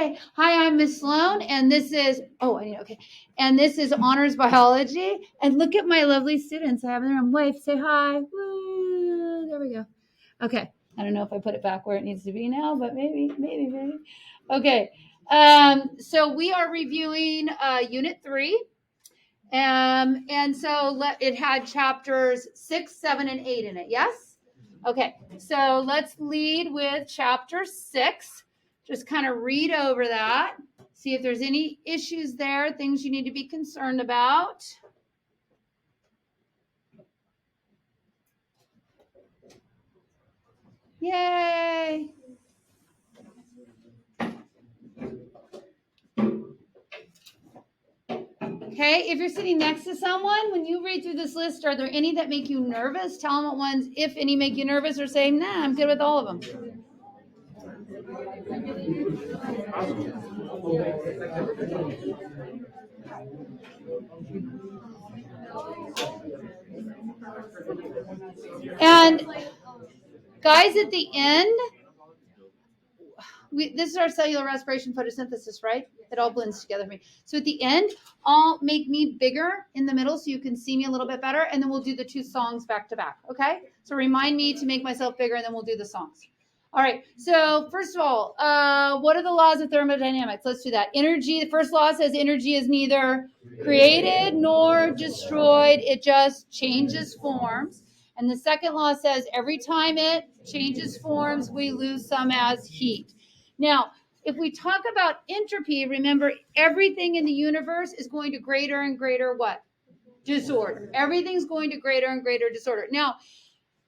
Okay. Hi, I'm Miss Sloan, and this is, and this is Honors Biology. And look at my lovely students. I have them on wave. Say hi. Woo. There we go. Okay. I don't know if I put it back where it needs to be now, but maybe. Okay. So we are reviewing Unit 3. And so it had chapters 6, 7, and 8 in it. Yes? Okay. So let's lead with chapter 6. Just kind of read over that. See if there's any issues there, things you need to be concerned about. Yay! Okay, if you're sitting next to someone, when you read through this list, are there any that make you nervous? Tell them what ones, if any, make you nervous, or say, nah, I'm good with all of them. And guys, at the end, this is our cellular respiration photosynthesis, right? It all blends together for me. So at the end, I'll make me bigger in the middle so you can see me a little bit better, and then we'll do the 2 songs back to back, okay? So remind me to make myself bigger, and then we'll do the songs. All right, so first of all, what are the laws of thermodynamics? Let's do that. Energy, the first law says energy is neither created nor destroyed. It just changes forms. And the second law says every time it changes forms, we lose some as heat. Now, if we talk about entropy, remember everything in the universe is going to greater and greater what? Disorder. Everything's going to greater and greater disorder. Now,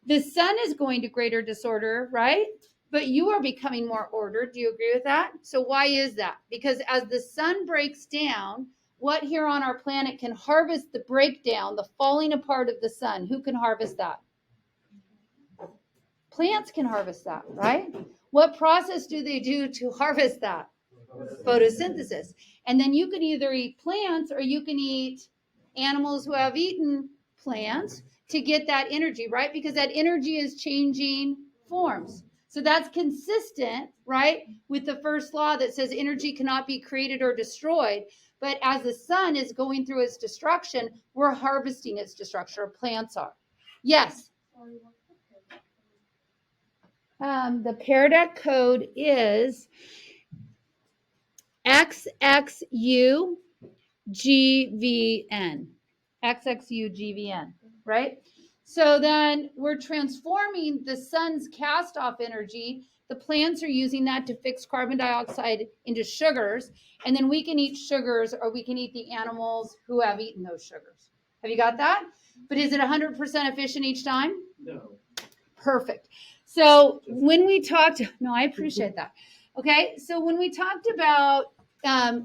the sun is going to greater disorder, right? But you are becoming more ordered. Do you agree with that? So why is that? Because as the sun breaks down, what here on our planet can harvest the breakdown, the falling apart of the sun? Who can harvest that? Plants can harvest that, right? What process do they do to harvest that? Photosynthesis. And then you can either eat plants or you can eat animals who have eaten plants to get that energy, right? Because that energy is changing forms. So that's consistent, right, with the first law that says energy cannot be created or destroyed. But as the sun is going through its destruction, we're harvesting its destruction, or plants are. Yes? The Paradox code is XXUGVN. XXUGVN, right? So then we're transforming the sun's cast-off energy. The plants are using that to fix carbon dioxide into sugars, and then we can eat sugars, or we can eat the animals who have eaten those sugars. Have you got that? But is it 100% efficient each time? No. Perfect. So when we talked, no, I appreciate that. Okay, so when we talked about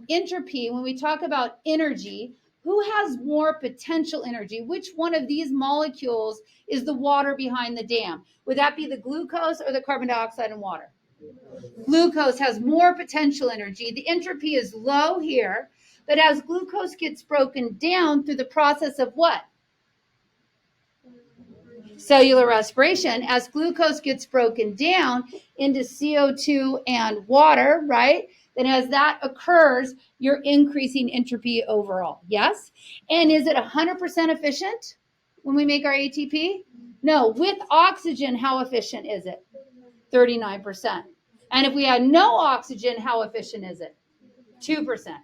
entropy, when we talk about energy, who has more potential energy? Which one of these molecules is the water behind the dam? Would that be the glucose or the carbon dioxide and water? Glucose has more potential energy. The entropy is low here, but as glucose gets broken down through the process of what? Cellular respiration, as glucose gets broken down into CO2 and water, right? Then as that occurs, you're increasing entropy overall. Yes? And is it 100% efficient when we make our ATP? No. With oxygen, how efficient is it? 39%. And if we had no oxygen, how efficient is it? 2%.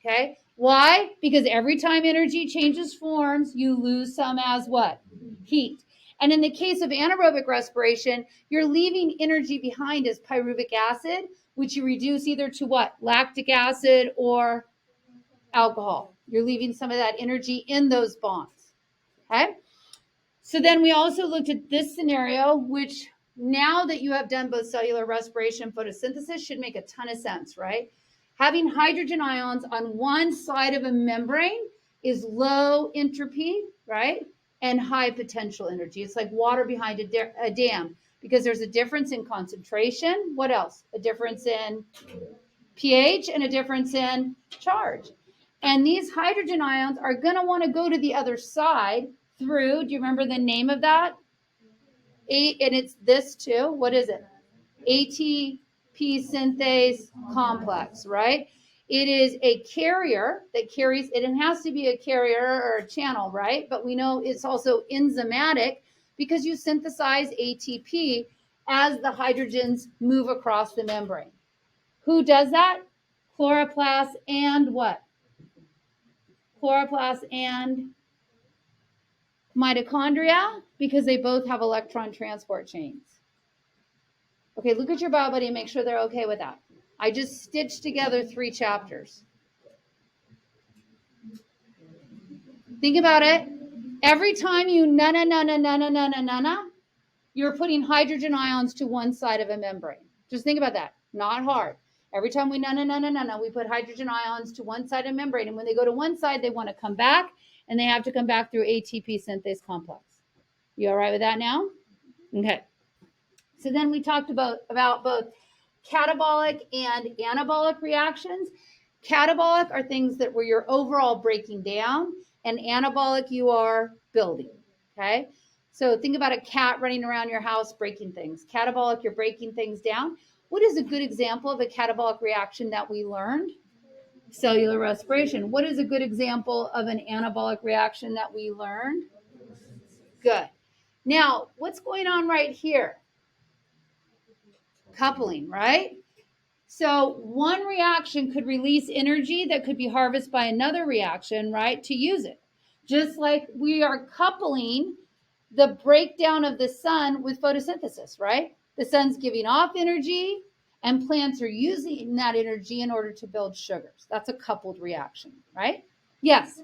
Okay? Why? Because every time energy changes forms, you lose some as what? Heat. And in the case of anaerobic respiration, you're leaving energy behind as pyruvic acid, which you reduce either to what? Lactic acid or alcohol. You're leaving some of that energy in those bonds. Okay? So then we also looked at this scenario, which now that you have done both cellular respiration and photosynthesis should make a ton of sense, right? Having hydrogen ions on one side of a membrane is low entropy, right? And high potential energy. It's like water behind a dam because there's a difference in concentration. What else? A difference in pH and a difference in charge. And these hydrogen ions are going to want to go to the other side through, do you remember the name of that? And it's this too. What is it? synthase complex, right? It is a carrier that carries, it has to be a carrier or a channel, right? But we know it's also enzymatic because you synthesize ATP as the hydrogens move across the membrane. Who does that? Chloroplasts and what? Chloroplasts and mitochondria, because they both have electron transport chains. Okay, look at your bio buddy and make sure they're okay with that. I just stitched together 3 chapters. Think about it. Every time you you're putting hydrogen ions to one side of a membrane. Just think about that. Not hard. Every time we we put hydrogen ions to one side of a membrane. And when they go to one side, they want to come back, and they have to come back through ATP synthase complex. You all right with that now? Okay. So then we talked about both catabolic and anabolic reactions. Catabolic are things that where you're overall breaking down, and anabolic you are building. Okay? So think about a cat running around your house breaking things. Catabolic, you're breaking things down. What is a good example of a catabolic reaction that we learned? Cellular respiration. What is a good example of an anabolic reaction that we learned? Good. Now, what's going on right here? Coupling, right? So one reaction could release energy that could be harvested by another reaction, right, to use it. Just like we are coupling the breakdown of the sun with photosynthesis, right? The sun's giving off energy and plants are using that energy in order to build sugars. That's a coupled reaction, right? Yes.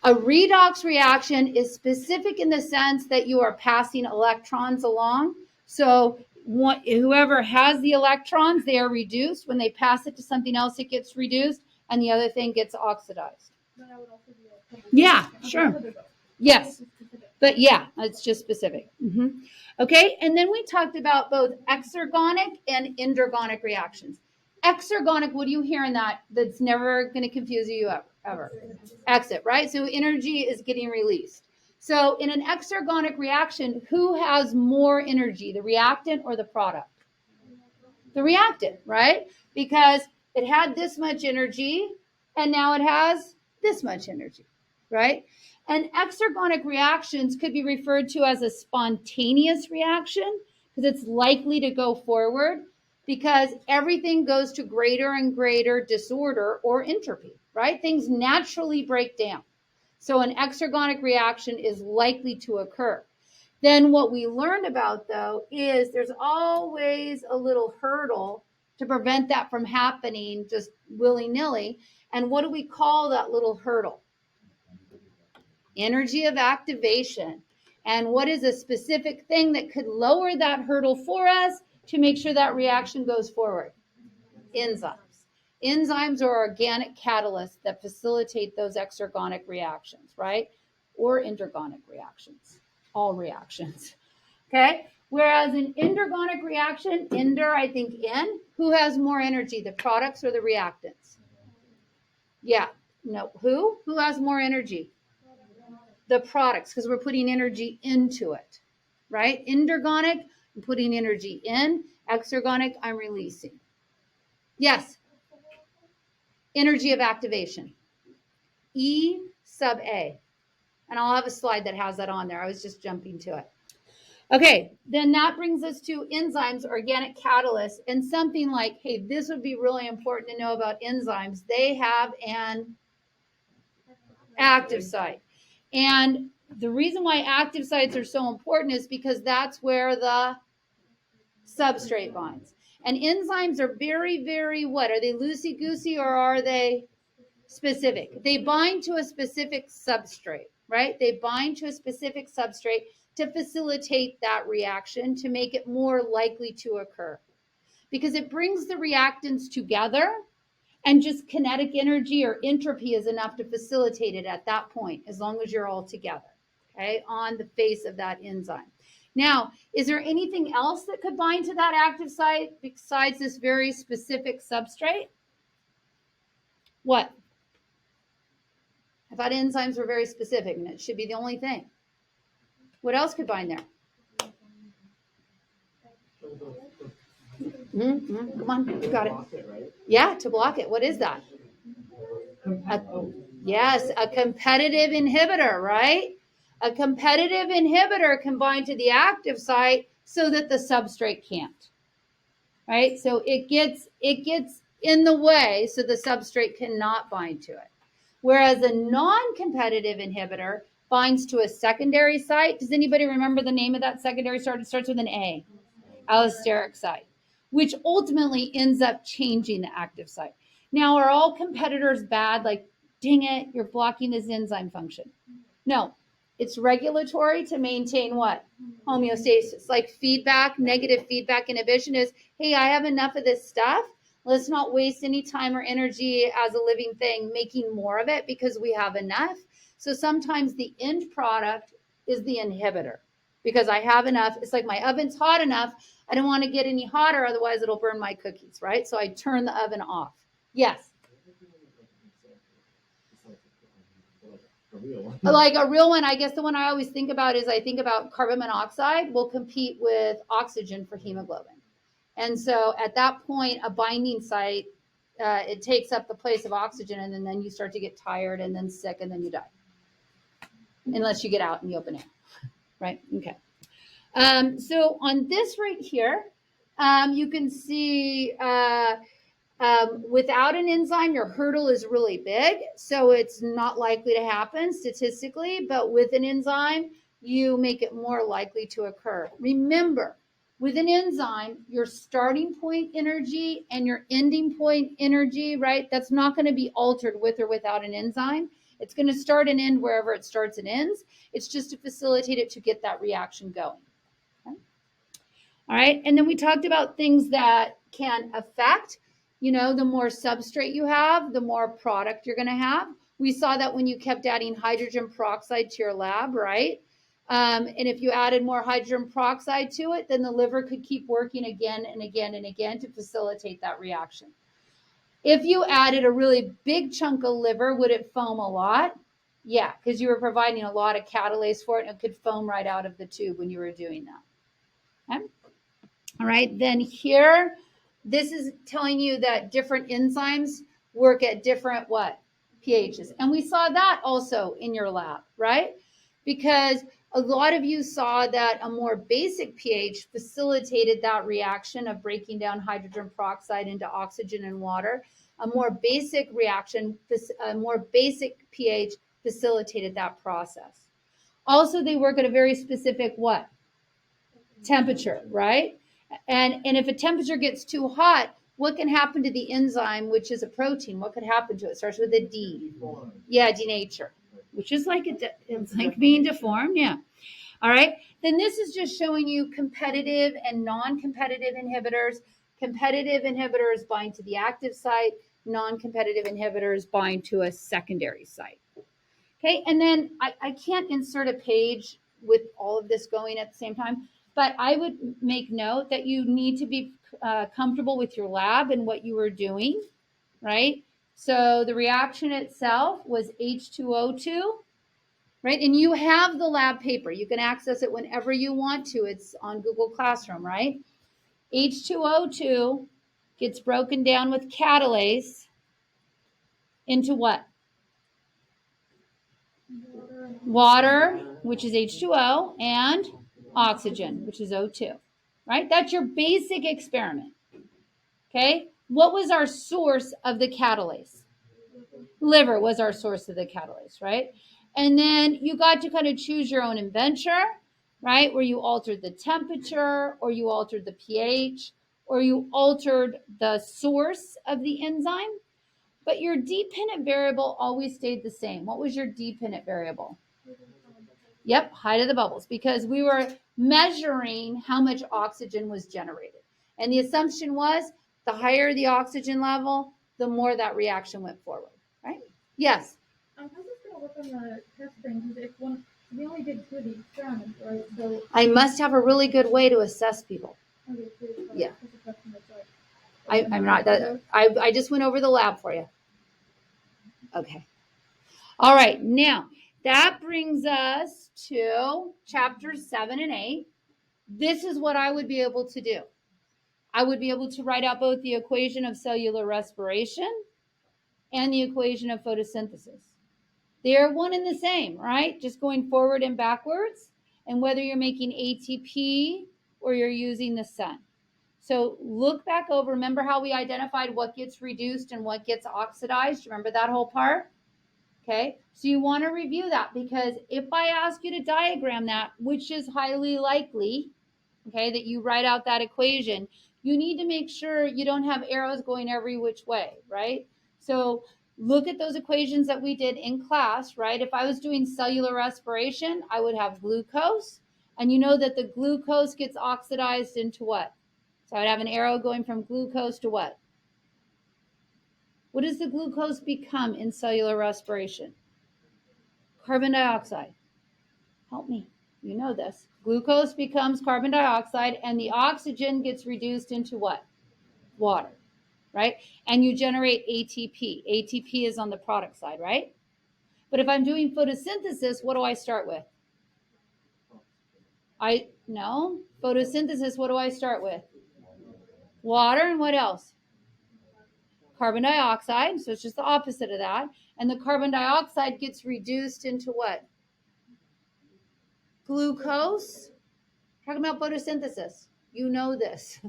A redox reaction is specific in the sense that you are passing electrons along. So whoever has the electrons, they are reduced. When they pass it to something else, it gets reduced, and the other thing gets oxidized. Yeah, sure. Yes. But yeah, it's just specific. Okay, and then we talked about both exergonic and endergonic reactions. Exergonic, what do you hear in that that's never going to confuse you ever? Exit, right? So energy is getting released. So in an exergonic reaction, who has more energy, the reactant or the product? The reactant, right? Because it had this much energy, and now it has this much energy, right? And exergonic reactions could be referred to as a spontaneous reaction because it's likely to go forward because everything goes to greater and greater disorder or entropy, right? Things naturally break down. So an exergonic reaction is likely to occur. Then what we learned about, though, is there's always a little hurdle to prevent that from happening just willy-nilly. And what do we call that little hurdle? Energy of activation. And what is a specific thing that could lower that hurdle for us to make sure that reaction goes forward? Enzymes. Enzymes are organic catalysts that facilitate those exergonic reactions, right? Or endergonic reactions. All reactions. Okay? Whereas an endergonic reaction, ender, I think N, who has more energy, the products or the reactants? Yeah. No. Who? Who has more energy? The products, because we're putting energy into it, right? Endergonic, I'm putting energy in. Exergonic, I'm releasing. Yes. Energy of activation. E sub A. And I'll have a slide that has that on there. I was just jumping to it. Okay, then that brings us to enzymes, organic catalysts, and something like, hey, this would be really important to know about enzymes. They have an active site. And the reason why active sites are so important is because that's where the substrate binds. And enzymes are very, very what? Are they loosey-goosey or are they specific? They bind to a specific substrate, right? They bind to a specific substrate to facilitate that reaction, to make it more likely to occur. Because it brings the reactants together, and just kinetic energy or entropy is enough to facilitate it at that point, as long as you're all together, okay, on the face of that enzyme. Now, is there anything else that could bind to that active site besides this very specific substrate? What? I thought enzymes were very specific, and it should be the only thing. What else could bind there? Come on, you got it. Yeah, to block it. What is that? Yes, a competitive inhibitor, right? A competitive inhibitor can bind to the active site so that the substrate can't, right? So it gets in the way so the substrate cannot bind to it. Whereas a non-competitive inhibitor binds to a secondary site. Does anybody remember the name of that secondary site? It starts with an A, allosteric site, which ultimately ends up changing the active site. Now, are all competitors bad? Like, dang it, you're blocking this enzyme function. No, it's regulatory to maintain what? Homeostasis. Like feedback, negative feedback inhibition is, hey, I have enough of this stuff. Let's not waste any time or energy as a living thing making more of it because we have enough. So sometimes the end product is the inhibitor because I have enough. It's like my oven's hot enough. I don't want to get any hotter, otherwise it'll burn my cookies, right? So I turn the oven off. Yes. Like a real one, I guess the one I always think about is I think about carbon monoxide will compete with oxygen for hemoglobin. And so at that point, a binding site, it takes up the place of oxygen, and then you start to get tired and then sick, and then you die. Unless you get out in the open air, right? Okay. So on this right here, you can see without an enzyme, your hurdle is really big, so it's not likely to happen statistically, but with an enzyme, you make it more likely to occur. Remember, with an enzyme, your starting point energy and your ending point energy, right, that's not going to be altered with or without an enzyme. It's going to start and end wherever it starts and ends. It's just to facilitate it to get that reaction going. Okay? All right, and then we talked about things that can affect. The more substrate you have, the more product you're going to have. We saw that when you kept adding hydrogen peroxide to your lab, right? And if you added more hydrogen peroxide to it, then the liver could keep working again and again and again to facilitate that reaction. If you added a really big chunk of liver, would it foam a lot? Yeah, because you were providing a lot of catalase for it, and it could foam right out of the tube when you were doing that. Okay? All right, then here, this is telling you that different enzymes work at different what? pHs. And we saw that also in your lab, right? Because a lot of you saw that a more basic pH facilitated that reaction of breaking down hydrogen peroxide into oxygen and water. A more basic reaction, a more basic pH facilitated that process. Also, they work at a very specific what? Temperature, right? And if a temperature gets too hot, what can happen to the enzyme, which is a protein? What could happen to it? It starts with a D. Yeah, denature, which is like it's like being deformed. Yeah. All right. Then this is just showing you competitive and non-competitive inhibitors. Competitive inhibitors bind to the active site. Non-competitive inhibitors bind to a secondary site. Okay. And then I can't insert a page with all of this going at the same time. But I would make note that you need to be comfortable with your lab and what you were doing, right? So the reaction itself was H2O2, right? And you have the lab paper. You can access it whenever you want to. It's on Google Classroom, right? H2O2 gets broken down with catalase into what? Water, which is H2O, and oxygen, which is O2, right? That's your basic experiment, okay? What was our source of the catalase? Liver was our source of the catalase, right? And then you got to kind of choose your own adventure, right? Where you altered the temperature, or you altered the pH, or you altered the source of the enzyme, but your dependent variable always stayed the same. What was your dependent variable? Yep, height of the bubbles, because we were measuring how much oxygen was generated. And the assumption was the higher the oxygen level, the more that reaction went forward, right? Yes? How's this going to work on the testing? Because we only did 2 of the experiments, right? So I must have a really good way to assess people. okay, Yeah. I'm not that. I just went over the lab for you. Okay. All right. Now, that brings us to chapters 7 and 8. This is what I would be able to do. I would be able to write out both the equation of cellular respiration and the equation of photosynthesis. They're one and the same, right? Just going forward and backwards, and whether you're making ATP or you're using the sun. So look back over. Remember how we identified what gets reduced and what gets oxidized? Remember that whole part? Okay, so you want to review that, because if I ask you to diagram that, which is highly likely, okay, that you write out that equation, you need to make sure you don't have arrows going every which way, right? So look at those equations that we did in class, right? If I was doing cellular respiration, I would have glucose, and you know that the glucose gets oxidized into what? So I'd have an arrow going from glucose to what? What does the glucose become in cellular respiration? Carbon dioxide. Help me. You know this. Glucose becomes carbon dioxide, and the oxygen gets reduced into what? Water, right? And you generate ATP. ATP is on the product side, right? But if I'm doing photosynthesis, what do I start with? Photosynthesis, what do I start with? Water, and what else? Carbon dioxide. So it's just the opposite of that. And the carbon dioxide gets reduced into what? Glucose. Talking about photosynthesis. You know this.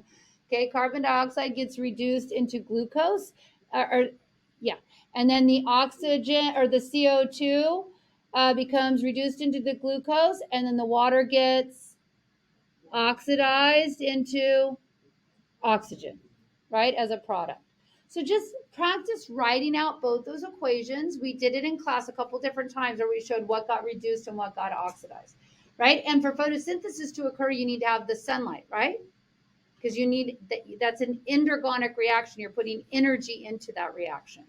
Okay, carbon dioxide gets reduced into glucose, and then the oxygen or the CO2 becomes reduced into the glucose, and then the water gets oxidized into oxygen, right, as a product. So just practice writing out both those equations. We did it in class a couple different times where we showed what got reduced and what got oxidized, right? And for photosynthesis to occur, you need to have the sunlight, right? Because you need that's an endergonic reaction. You're putting energy into that reaction.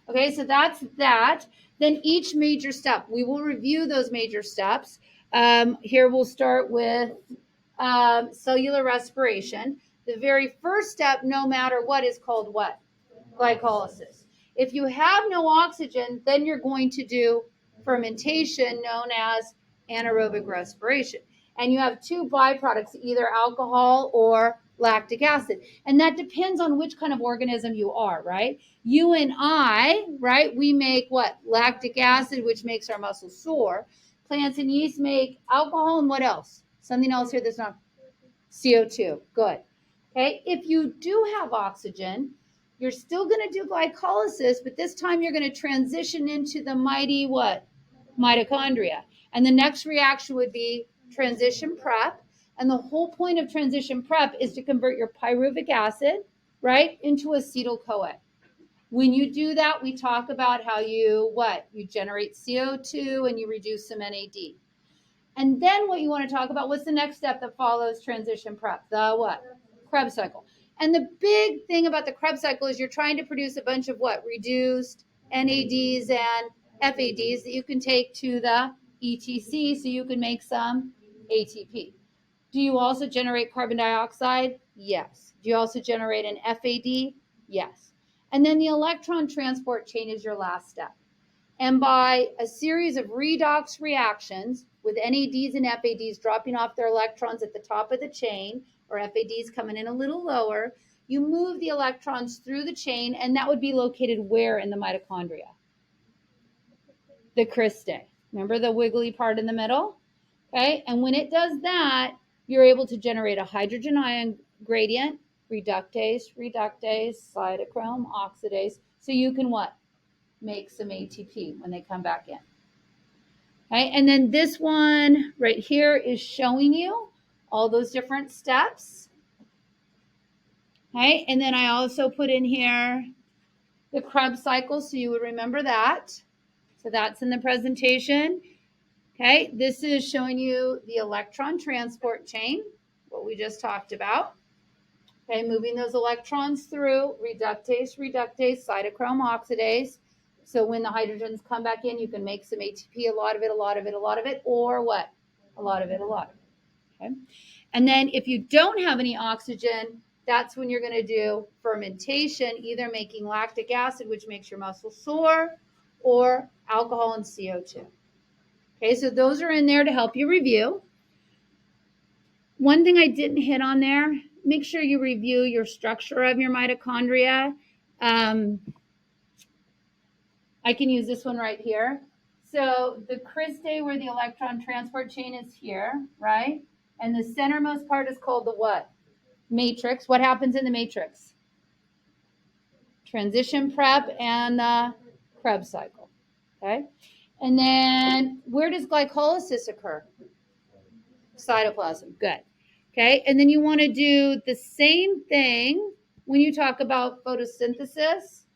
Okay, so that's that. Then each major step, we will review those major steps. Here we'll start with cellular respiration. The very first step, no matter what, is called what? Glycolysis. If you have no oxygen, then you're going to do fermentation, known as anaerobic respiration. And you have two byproducts, either alcohol or lactic acid. And that depends on which kind of organism you are, right? You and I, right, we make what? Lactic acid, which makes our muscles sore. Plants and yeast make alcohol, and what else? Something else here that's not CO2. Good. Okay, if you do have oxygen, you're still going to do glycolysis, but this time you're going to transition into the mighty what? Mitochondria. And the next reaction would be transition prep. And the whole point of transition prep is to convert your pyruvic acid, right, into acetyl-CoA. When you do that, we talk about how you generate CO2 and you reduce some NAD. And then what you want to talk about, what's the next step that follows transition prep? The what? Krebs cycle. And the big thing about the Krebs cycle is you're trying to produce a bunch of what? Reduced NADs and FADs that you can take to the ETC so you can make some ATP. Do you also generate carbon dioxide? Yes. Do you also generate an FAD? Yes. And then the electron transport chain is your last step. And by a series of redox reactions with NADs and FADs dropping off their electrons at the top of the chain, or FADs coming in a little lower, you move the electrons through the chain, and that would be located where in the mitochondria? The cristae. Remember the wiggly part in the middle? Okay, and when it does that, you're able to generate a hydrogen ion gradient, reductase, cytochrome, oxidase, so you can what? Make some ATP when they come back in. Okay, and then this one right here is showing you all those different steps. Okay, and then I also put in here the Krebs cycle, so you would remember that. So that's in the presentation. Okay, this is showing you the electron transport chain, what we just talked about. Okay, moving those electrons through reductase, cytochrome, oxidase. So when the hydrogens come back in, you can make some ATP, a lot of it, or what? A lot of it. Okay. And then if you don't have any oxygen, that's when you're going to do fermentation, either making lactic acid, which makes your muscles sore, or alcohol and CO2. Okay, so those are in there to help you review. One thing I didn't hit on there, make sure you review your structure of your mitochondria. I can use this one right here. So the cristae, where the electron transport chain is here, right? And the centermost part is called the what? Matrix. What happens in the matrix? Transition prep and the Krebs cycle. Okay. And then where does glycolysis occur? Cytoplasm. Good. Okay. And then you want to do the same thing when you talk about photosynthesis.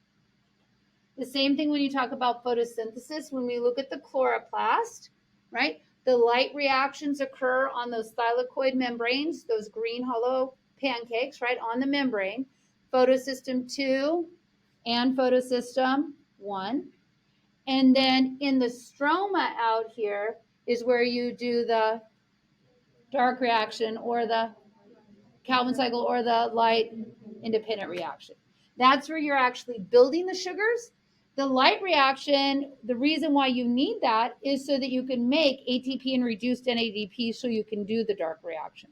The same thing when you talk about photosynthesis, when we look at the chloroplast, right? The light reactions occur on those thylakoid membranes, those green hollow pancakes, right, on the membrane. Photosystem 2 and photosystem 1. And then in the stroma out here is where you do the dark reaction or the Calvin cycle or the light independent reaction. That's where you're actually building the sugars. The light reaction, the reason why you need that is so that you can make ATP and reduced NADP so you can do the dark reaction.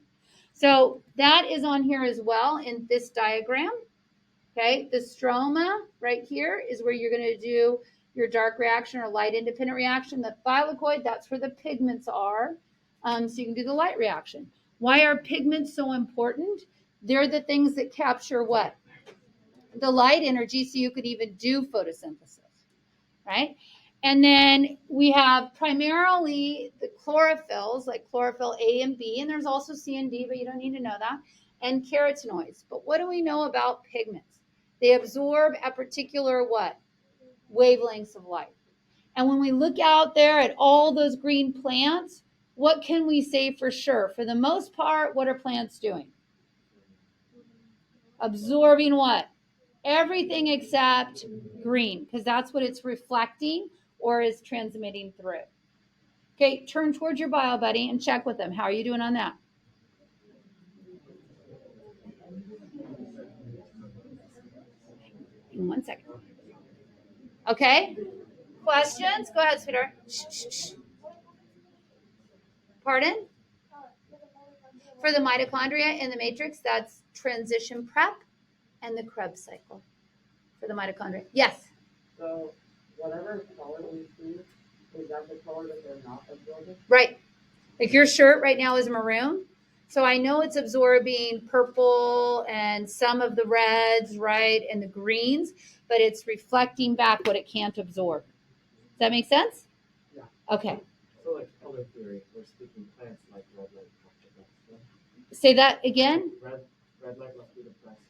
So that is on here as well in this diagram. Okay, the stroma right here is where you're going to do your dark reaction or light independent reaction. The thylakoid, that's where the pigments are. So you can do the light reaction. Why are pigments so important? They're the things that capture what? The light energy, so you could even do photosynthesis, right? And then we have primarily the chlorophylls, like chlorophyll A and B, and there's also C and D, but you don't need to know that, and carotenoids. But what do we know about pigments? They absorb at particular what? Wavelengths of light. And when we look out there at all those green plants, what can we say for sure? For the most part, what are plants doing? Absorbing what? Everything except green, because that's what it's reflecting or is transmitting through. Okay, turn towards your bio buddy and check with them. How are you doing on that? In 1 second. Okay, questions? Go ahead, sweetheart. Shh, shh, shh. Pardon? For the mitochondria in the matrix, that's transition prep and the Krebs cycle for the mitochondria. Yes? So whatever color we see, is that the color that they're not absorbing? Right. Like your shirt right now is maroon. So I know it's absorbing purple and some of the reds, right, and the greens, but it's reflecting back what it can't absorb. Does that make sense? Yeah. Okay. So like color theory, we're speaking plants like red light. Say that again. Red light must be the best.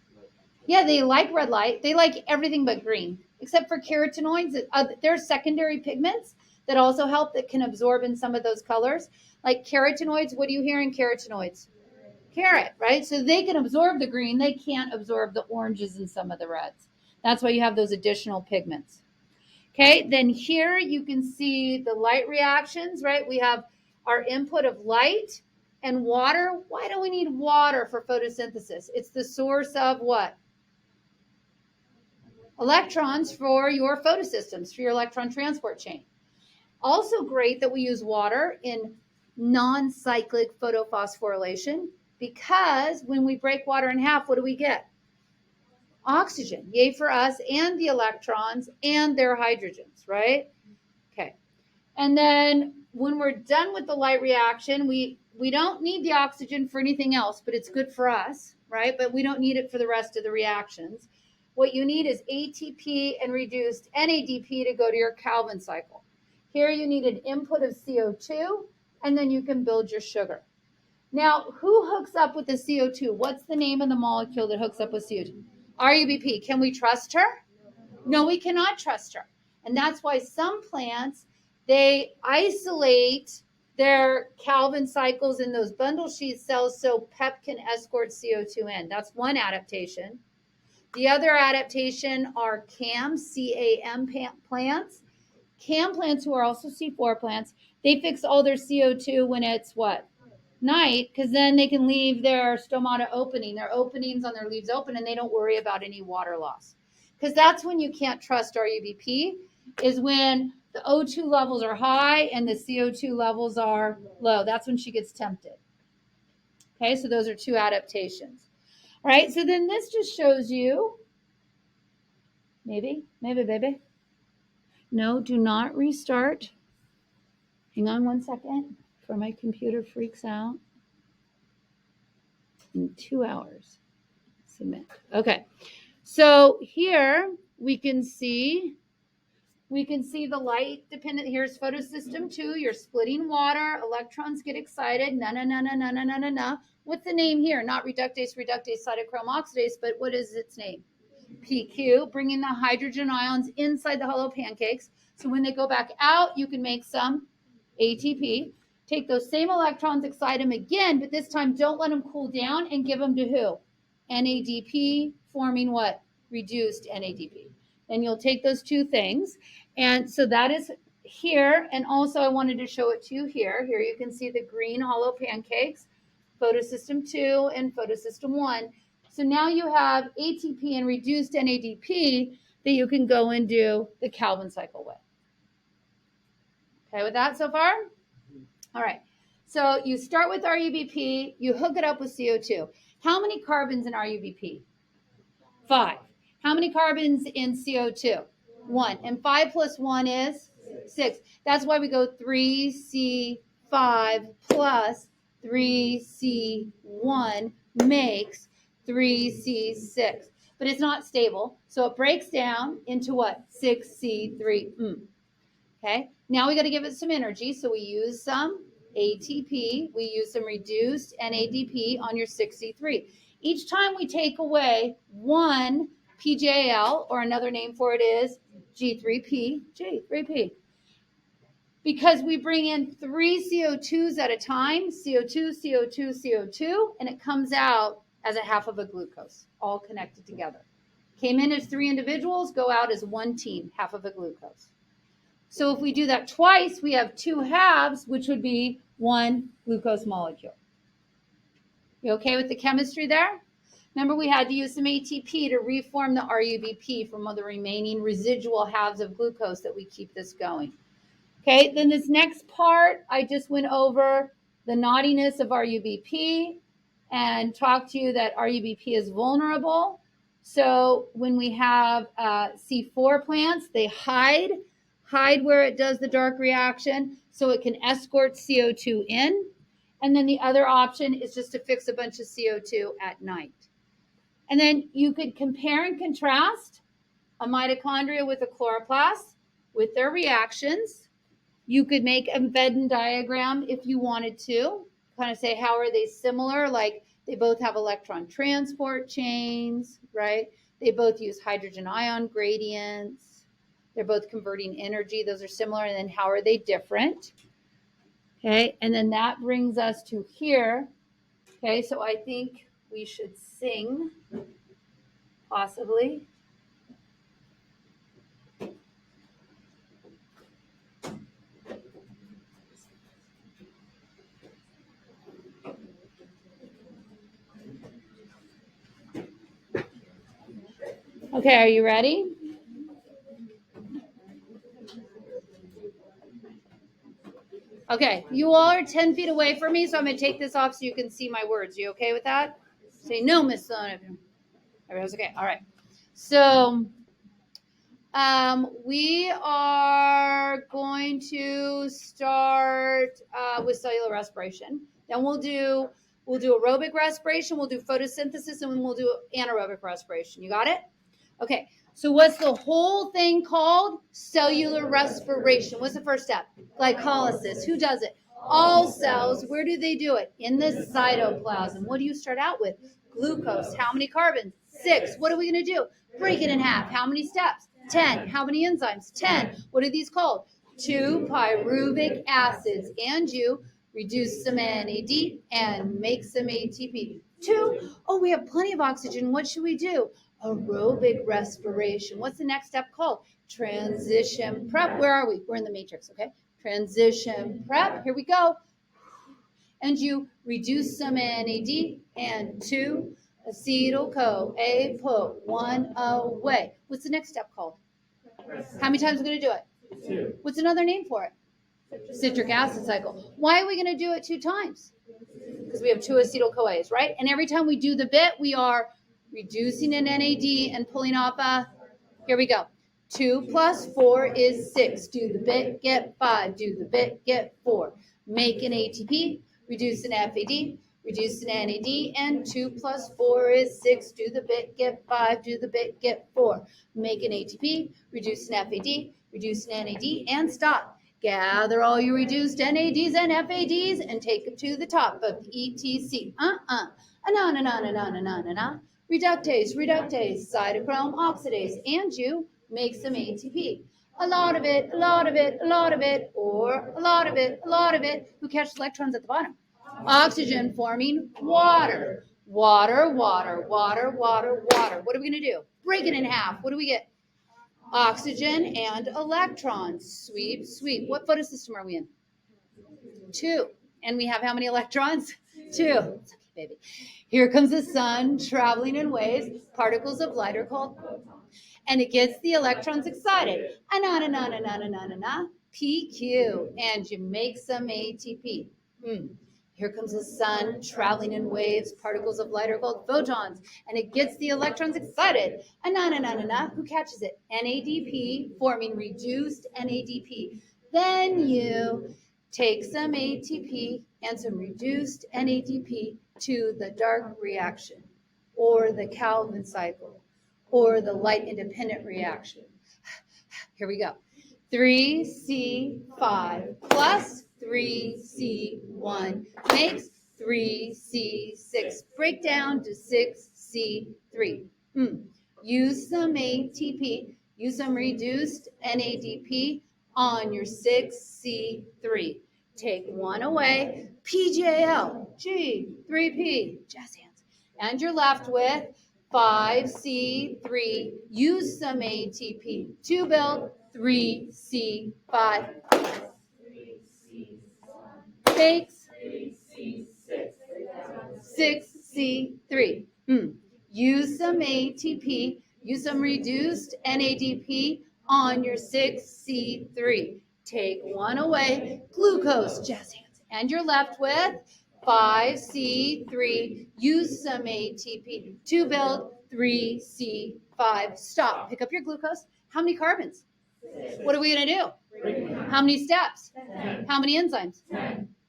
Yeah, they like red light. They like everything but green, except for carotenoids. There's secondary pigments that also help that can absorb in some of those colors. Like carotenoids, what do you hear in carotenoids? Carrot, right? So they can absorb the green. They can't absorb the oranges and some of the reds. That's why you have those additional pigments. Okay, then here you can see the light reactions, right? We have our input of light and water. Why do we need water for photosynthesis? It's the source of what? Electrons for your photosystems, for your electron transport chain. Also great that we use water in non-cyclic photophosphorylation, because when we break water in half, what do we get? Oxygen. Yay for us and the electrons and their hydrogens, right? Okay. And then when we're done with the light reaction, we don't need the oxygen for anything else, but it's good for us, right? But we don't need it for the rest of the reactions. What you need is ATP and reduced NADP to go to your Calvin cycle. Here you need an input of CO2, and then you can build your sugar. Now, who hooks up with the CO2? What's the name of the molecule that hooks up with CO2? RUBP. Can we trust her? No, we cannot trust her. And that's why some plants, they isolate their Calvin cycles in those bundle sheath cells so PEP can escort CO2 in. That's one adaptation. The other adaptation are CAM, C-A-M plants. CAM plants, who are also C4 plants, they fix all their CO2 when it's what? Night, because then they can leave their stomata opening, their openings on their leaves open, and they don't worry about any water loss. Because that's when you can't trust RUBP, is when the O2 levels are high and the CO2 levels are low. That's when she gets tempted. Okay, so those are two adaptations. All right, so then this just shows you, maybe, baby. No, do not restart. Hang on 1 second before my computer freaks out. In 2 hours, submit. Okay, so here we can see the light dependent. Here's photosystem 2. You're splitting water. Electrons get excited. Na. What's the name here? Not reductase, cytochrome oxidase, but what is its name? PQ, bringing the hydrogen ions inside the hollow pancakes. So when they go back out, you can make some ATP. Take those same electrons, excite them again, but this time don't let them cool down and give them to who? NADP, forming what? Reduced NADP. Then you'll take those two things. And so that is here. And also I wanted to show it to you here. Here you can see the green hollow pancakes, photosystem 2 and photosystem 1. So now you have ATP and reduced NADP that you can go and do the Calvin cycle with. Okay with that so far? All right. So you start with RUBP, you hook it up with CO2. How many carbons in RUBP? 5. How many carbons in CO2? 1. And 5 plus 1 is 6. That's why we go 3C5 plus 3C1 makes 3C6. But it's not stable. So it breaks down into what? 6C3. Okay. Now we got to give it some energy. So we use some ATP. We use some reduced NADP on your 6C3. Each time we take away one PJL, or another name for it is G3P, because we bring in 3 CO2s at a time, CO2, CO2, CO2, and it comes out as a half of a glucose, all connected together. Came in as 3 individuals, go out as one team, half of a glucose. So if we do that twice, we have 2 halves, which would be 1 glucose molecule. You okay with the chemistry there? Remember, we had to use some ATP to reform the RUBP from the remaining residual halves of glucose that we keep this going. Okay, then this next part, I just went over the naughtiness of RUBP and talked to you that RUBP is vulnerable. So when we have C4 plants, they hide where it does the dark reaction so it can escort CO2 in. And then the other option is just to fix a bunch of CO2 at night. And then you could compare and contrast a mitochondria with a chloroplast with their reactions. You could make a Venn diagram if you wanted to, kind of say how are they similar, like they both have electron transport chains, right? They both use hydrogen ion gradients. They're both converting energy. Those are similar. And then how are they different? Okay, and then that brings us to here. Okay, so I think we should sing, possibly. Okay, are you ready? Okay, you all are 10 feet away from me, so I'm going to take this off so you can see my words. You okay with that? Say no, Miss Sloan. Everyone's okay. All right. So we are going to start with cellular respiration. Then we'll do aerobic respiration, we'll do photosynthesis, and then we'll do anaerobic respiration. You got it? Okay. So what's the whole thing called? Cellular respiration. What's the first step? Glycolysis. Who does it? All cells. Where do they do it? In the cytoplasm. What do you start out with? Glucose. How many carbons? 6. What are we going to do? Break it in half. How many steps? 10. How many enzymes? 10. What are these called? 2 pyruvic acids. And you reduce some NAD and make some ATP. 2. Oh, we have plenty of oxygen. What should we do? Aerobic respiration. What's the next step called? Transition prep. Where are we? We're in the matrix, okay? Transition prep. Here we go. And you reduce some NAD and 2 acetyl-CoA, put 1 away. What's the next step called? How many times are we going to do it? 2. What's another name for it? Citric acid cycle. Why are we going to do it 2 times? because we have 2 acetyl-CoAs, right? And every time we do the bit, we are reducing an NAD and pulling off a, here we go. 2 plus 4 is 6. Do the bit, get 5. Do the bit, get 4. Make an ATP, reduce an FAD, reduce an NAD, and 2 plus 4 is 6. Do the bit, get 5. Do the bit, get 4. Make an ATP, reduce an FAD, reduce an NAD, and stop. Gather all your reduced NADs and FADs and take them to the top of the ETC. Reductase, cytochrome oxidase, and you make some ATP. A lot of it, a lot of it, a lot of it, or a lot of it, a lot of it. Who catches electrons at the bottom? Oxygen forming water. Water, water, water, water, water. What are we going to do? Break it in half. What do we get? Oxygen and electrons. Sweep, sweep. What photosystem are we in? 2. And we have how many electrons? 2. It's okay, baby. Here comes the sun traveling in waves. Particles of light are called photons. And it gets the electrons excited. PQ. And you make some ATP. Here comes the sun traveling in waves. Particles of light are called photons. And it gets the electrons excited. Who catches it? NADP, forming reduced NADP. Then you take some ATP and some reduced NADP to the dark reaction, or the Calvin cycle, or the light-independent reaction. Here we go. 3C5 plus 3C1 makes 3C6. Break down to 6C3. Use some ATP, use some reduced NADP on your 6C3. Take 1 away, PJL, G, 3P, jazz hands. And you're left with 5C3. Use some ATP to build 3C5. Makes 6C3. Use some ATP, use some reduced NADP on your 6C3. Take 1 away, glucose, jazz hands. And you're left with 5C3. Use some ATP to build 3C5. Stop. Pick up your glucose. How many carbons? What are we going to do? How many steps? How many enzymes?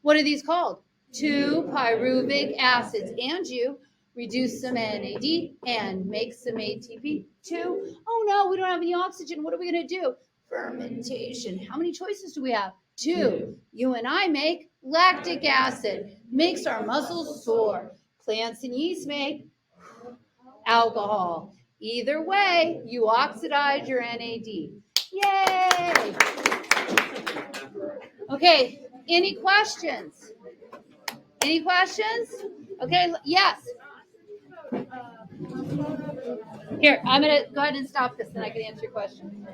What are these called? 2 pyruvic acids. And you reduce some NAD and make some ATP. 2. Oh no, we don't have any oxygen. What are we going to do? Fermentation. How many choices do we have? 2. You and I make lactic acid. Makes our muscles sore. Plants and yeast make alcohol. Either way, you oxidize your NAD. Yay! Okay, any questions? Any questions? Okay, yes. Here, I'm going to go ahead and stop this, and I can answer your question.